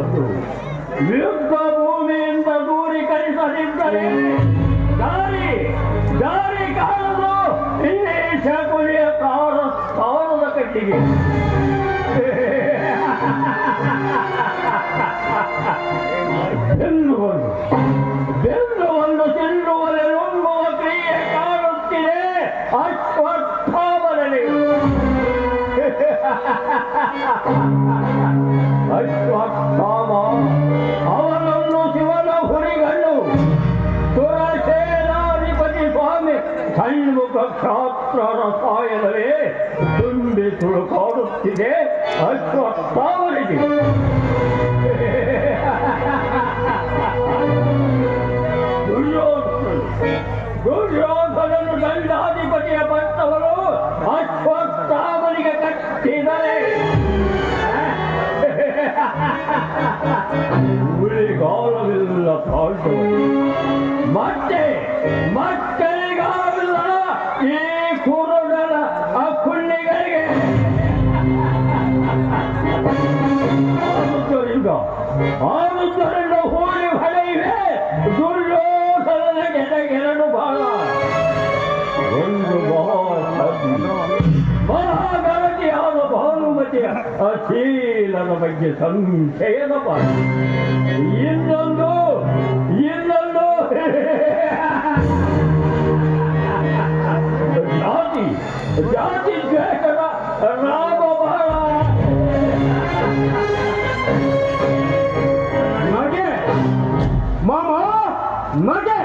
ತಂದು ಯುದ್ಧ ಭೂಮಿಯಿಂದ ದೂರೀಕರಿಸದಿದ್ದರೆ ದಾರಿ ದಾರಿ ಕಾಣದು ಇನ್ನೇ ಶಕುನಿಯ ಕಾರದ ಕಟ್ಟಿಗೆ. ಬೆನ್ನುವನ್ನು ತಿನ್ನುವರೆ ನುಂಗುವ ಕ್ರಿಯೆ ಕಾಣುತ್ತಿದೆ ಅಶ್ವತ್ಥಾಮನಲ್ಲಿ. ಅಶ್ವತ್ಥಾಮ ಅವನನ್ನು ಶಿವನ ಹುರಿಗಣ್ಣು ಸುರಸೇನಾಧಿಪತಿ ಸ್ವಾಮಿ ಷಣ್ಮುಖ ಕ್ಷಾತ್ರ ರಸಾಯನವೇ ತುಂಬಿ ತುಳುಕಾಡುತ್ತಿದೆ ಅಶ್ವತ್ಥಾಮನಿಗೆ. ದುರ್ಯೋಧನನು ದಂಡಾಧಿಪತಿಯ ಪಟ್ಟವರು ಅಶ್ವತ್ಥಾಮನಿಗೆ ಕಟ್ಟಿದರೆ ಉಳಿಗಾಲವಿಲ್ಲ ತಾಳ್ತು ಮತ್ತೆ ಮಕ್ಕಳಿಗಾವಿಲ್ಲ ಈ ಕುರುಡನ ಅಕ್ಕುಳ್ಳಿಗಳಿಗೆ. ಆರುದ್ದರಿಂದ ಹೋಳಿ ಹೊಳೆಯಿವೆ ದುರ್ಯೋಧನನ ಗೆರಡು ಬಾಳ. ಒಂದು ಮಹಾಗಣತಿಯಾದ ಭಾನುಮತಿಯ ಅಶೀಲದ ಬಗ್ಗೆ ಸಂಶಯದ ಪಾಠ. ಇನ್ನೊಂದು ಜಾತಿ ದ್ವೇಷದ ರಾಮ ಬಾಳ. ಮಗೆ ಮಾಮ ಮಗೆ